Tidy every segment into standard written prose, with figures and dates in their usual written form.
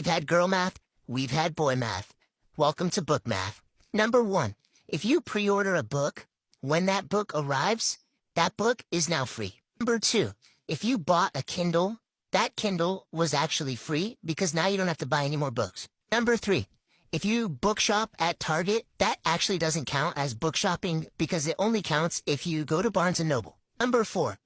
We've had girl math, we've had boy math. Welcome to book math. Number 1. If you pre-order a book, when that book arrives, that book is now free. Number 2. If you bought a Kindle, that Kindle was actually free because now you don't have to buy any more books. Number 3. If you bookshop at Target, that actually doesn't count as book shopping because it only counts if you go to Barnes & Noble. Number 4.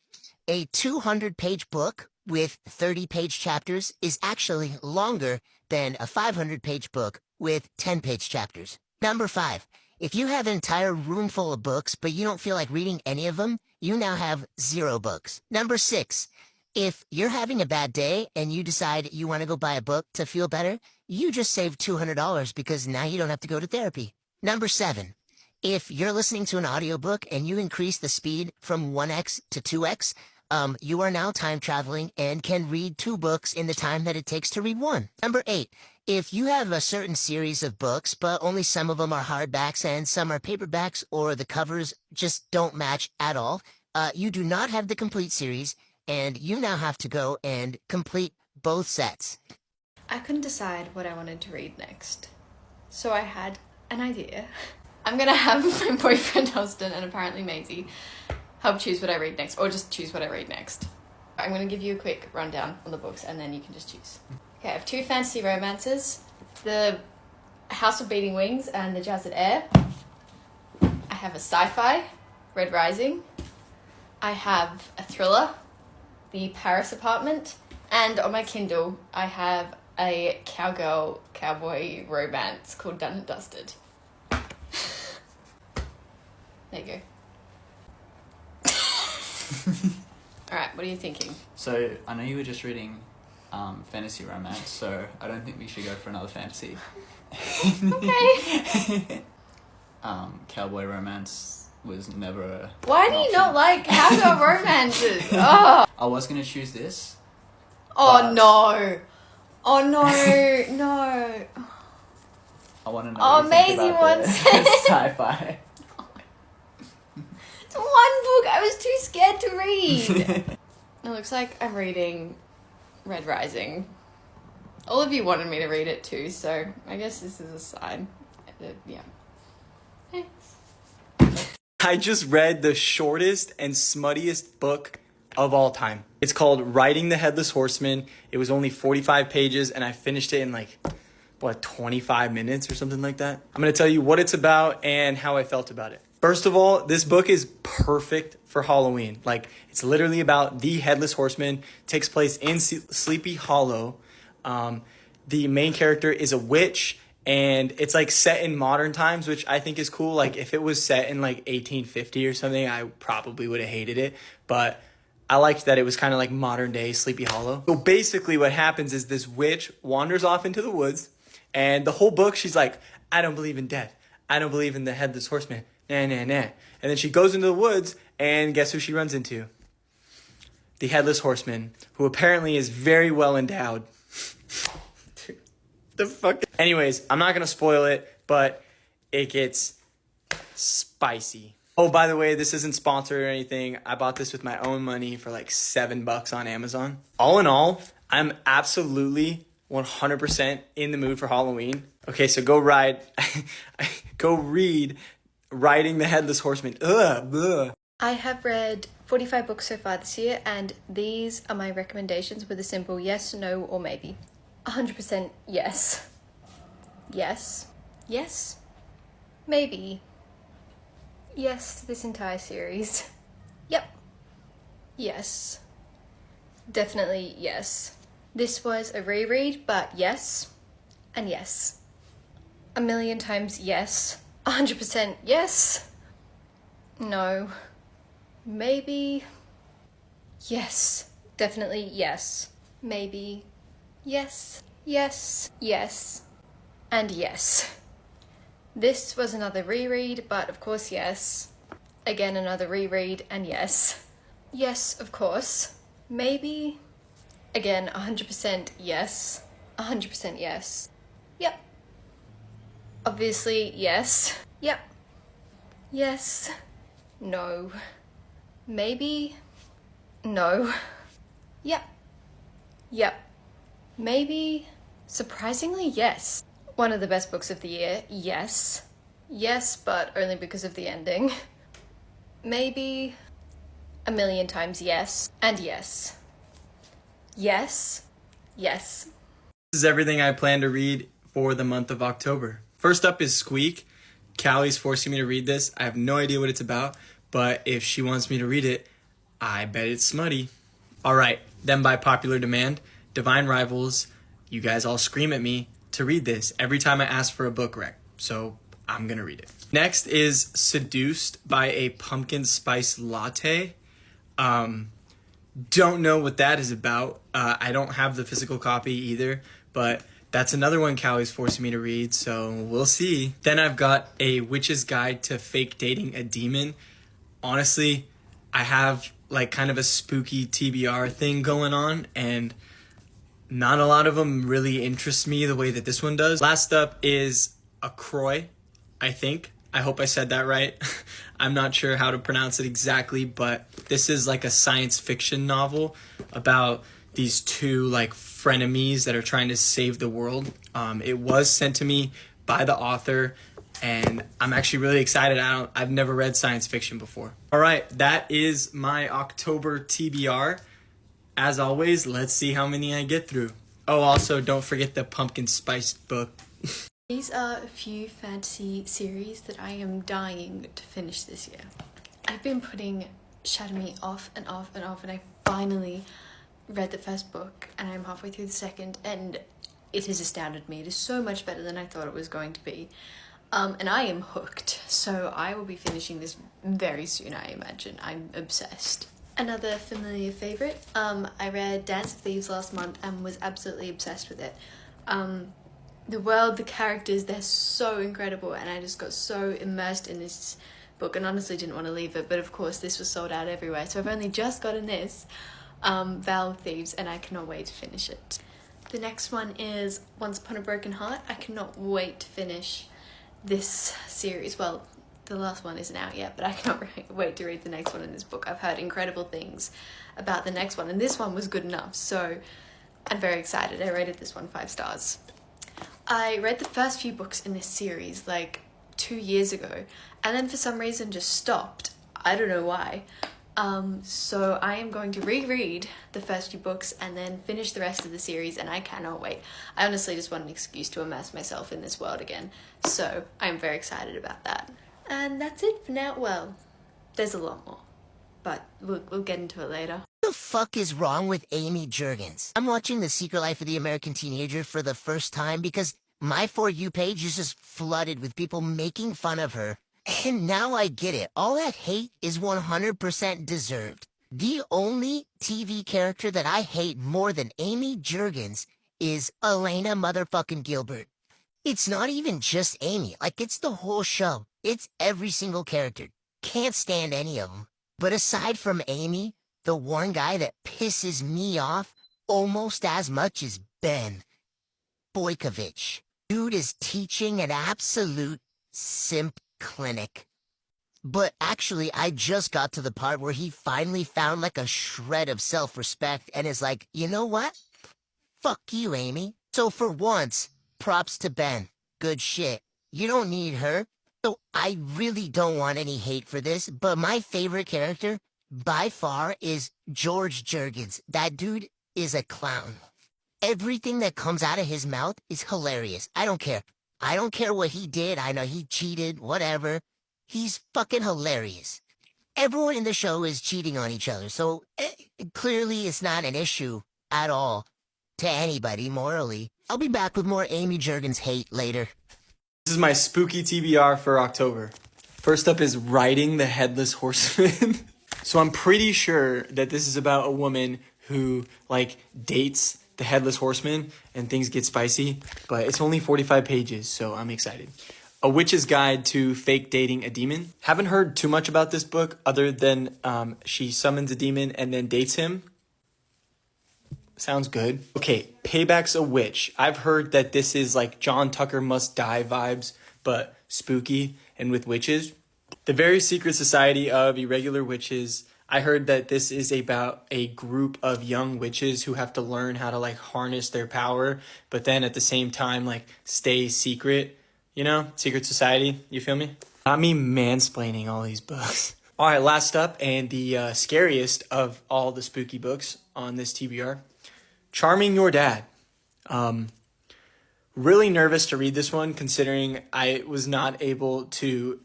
A 200-page book with 30-page chapters is actually longer than a 500-page book with 10-page chapters. Number 5. If you have an entire room full of books but you don't feel like reading any of them, you now have 0 books. Number 6. If you're having a bad day and you decide you want to go buy a book to feel better, you just saved $200 because now you don't have to go to therapy. Number 7. If you're listening to an audiobook and you increase the speed from 1x to 2x, you are now time traveling and can read 2 books in the time that it takes to read 1. Number 8. If you have a certain series of books, but only some of them are hardbacks and some are paperbacks or the covers just don't match at all, you do not have the complete series and you now have to go and complete both sets. I couldn't decide what I wanted to read next. So I had an idea. I'm gonna have my boyfriend Austin and apparently Maisie help choose what I read next, or just choose what I read next. I'm gonna give you a quick rundown on the books and then you can just choose. Okay, I have 2 fantasy romances, The House of Beating Wings and The Jazzed Air. I have a sci-fi, Red Rising. I have a thriller, The Paris Apartment. And on my Kindle, I have a cowboy romance called Done and Dusted. There you go. Alright, what are you thinking? So, I know you were just reading fantasy romance, so I don't think we should go for another fantasy. Okay. Cowboy romance was never a... Why do you not like cowgirl romances? Oh. I was going to choose this. Oh no. Oh no, no. I want to know Oh, what you think Maisie about wants the it. sci-fi. It's 1 book I was too scared to read. It looks like I'm reading Red Rising. All of you wanted me to read it too, so I guess this is a sign. Yeah. Thanks. I just read the shortest and smuttiest book of all time. It's called Riding the Headless Horseman. It was only 45 pages and I finished it in 25 minutes or something like that. I'm going to tell you what it's about and how I felt about it. First of all, this book is perfect for Halloween. It's literally about the Headless Horseman. It takes place in Sleepy Hollow. The main character is a witch, and it's set in modern times, which I think is cool. If it was set in 1850 or something, I probably would have hated it. But I liked that it was kind of modern day Sleepy Hollow. So basically what happens is this witch wanders off into the woods, and the whole book she's like, I don't believe in death. I don't believe in the Headless Horseman. Nah, nah, nah. And then she goes into the woods, and guess who she runs into? The Headless Horseman, who apparently is very well endowed. The fuck? Anyways, I'm not going to spoil it, but it gets spicy. Oh, by the way, this isn't sponsored or anything. I bought this with my own money for $7 on Amazon. All in all, I'm absolutely 100% in the mood for Halloween. Okay, so go read Riding the Headless Horseman. Ugh. I have read 45 books so far this year, and these are my recommendations with a simple yes, no, or maybe. 100% yes. Yes. Yes. Maybe. Yes to this entire series. Yep. Yes. Definitely yes. This was a reread, but yes. And yes. 1,000,000 times yes. 100% yes. No. Maybe. Yes. Definitely yes. Maybe. Yes. Yes. Yes. And yes. This was another reread, but of course yes. Again, another reread, and yes. Yes, of course. Maybe. Again, 100% yes. 100% yes. Yep. Obviously, yes. Yep. Yes. No. Maybe. No. Yep. Yep. Maybe. Surprisingly, yes. One of the best books of the year, yes. Yes, but only because of the ending. Maybe a million times yes, and yes. Yes. Yes. This is everything I plan to read for the month of October. First up is Squeak. Callie's forcing me to read this. I have no idea what it's about, but if she wants me to read it, I bet it's smutty. All right, then by popular demand, Divine Rivals, you guys all scream at me to read this every time I ask for a book rec, so I'm gonna read it. Next is Seduced by a Pumpkin Spice Latte. Don't know what that is about. I don't have the physical copy either, but that's another one Callie's forcing me to read, so we'll see. Then I've got A Witch's Guide to Fake Dating a Demon. Honestly, I have like kind of a spooky TBR thing going on, and not a lot of them really interest me the way that this one does. Last up is A Croy, I think. I hope I said that right. I'm not sure how to pronounce it exactly, but this is like a science fiction novel about these two like frenemies that are trying to save the world. It was sent to me by the author, and I'm actually really excited. I've never read science fiction before. All right, that is my October TBR. As always, let's see how many I get through. Oh, also, don't forget the pumpkin spice book. These are a few fantasy series that I am dying to finish this year. I've been putting Shadow Me off and off and off, and I finally read the first book and I'm halfway through the second, and it has astounded me. It is so much better than I thought it was going to be. And I am hooked, so I will be finishing this very soon, I imagine. I'm obsessed. Another familiar favourite, I read Dance of Thieves last month and was absolutely obsessed with it. The world, the characters, they're so incredible, and I just got so immersed in this book and honestly didn't want to leave it, but of course this was sold out everywhere, so I've only just gotten this, Vow of Thieves, and I cannot wait to finish it. The next one is Once Upon a Broken Heart. I cannot wait to finish this series. Well, the last one isn't out yet, but I cannot wait to read the next one in this book. I've heard incredible things about the next one, and this one was good enough, so I'm very excited. I rated this one 5 stars. I read the first few books in this series like 2 years ago, and then for some reason just stopped. I don't know why. So I am going to reread the first few books and then finish the rest of the series, and I cannot wait. I honestly just want an excuse to immerse myself in this world again, so I'm very excited about that. And that's it for now. Well, there's a lot more, but we'll get into it later. What the fuck is wrong with Amy Juergens? I'm watching The Secret Life of the American Teenager for the first time because my For You page is just flooded with people making fun of her. And now I get it. All that hate is 100% deserved. The only TV character that I hate more than Amy Juergens is Elena motherfucking Gilbert. It's not even just Amy. Like, it's the whole show. It's every single character. Can't stand any of them. But aside from Amy, the one guy that pisses me off almost as much is Ben Boykovich. Dude is teaching an absolute simp clinic. But actually, I just got to the part where he finally found like a shred of self-respect and is like, you know what? Fuck you, Amy. So for once, props to Ben. Good shit. You don't need her. So I really don't want any hate for this, but my favorite character by far is George Juergens. That dude is a clown. Everything that comes out of his mouth is hilarious. I don't care. I don't care what he did. I know he cheated, whatever. He's fucking hilarious. Everyone in the show is cheating on each other, so clearly it's not an issue at all to anybody morally. I'll be back with more Amy Juergens hate later. This is my spooky TBR for October. First up is Riding the Headless Horseman. So I'm pretty sure that this is about a woman who like dates the Headless Horseman and things get spicy, but it's only 45 pages, so I'm excited. A Witch's Guide to Fake Dating a Demon. Haven't heard too much about this book other than she summons a demon and then dates him. Sounds good. Okay, Payback's a Witch. I've heard that this is like John Tucker Must Die vibes, but spooky and with witches. The Very Secret Society of Irregular Witches. I heard that this is about a group of young witches who have to learn how to like harness their power, but then at the same time like stay secret, secret society. You feel me? Not me mansplaining all these books. All right, last up, and the scariest of all the spooky books on this TBR, Charming Your Dad. Really nervous to read this one, considering I was not able to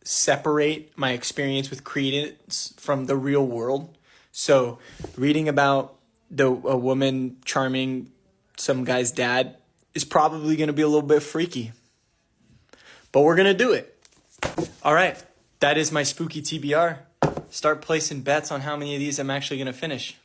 separate my experience with Credence from the real world. So reading about a woman charming some guy's dad is probably going to be a little bit freaky. But we're going to do it. All right, that is my spooky TBR. Start placing bets on how many of these I'm actually going to finish.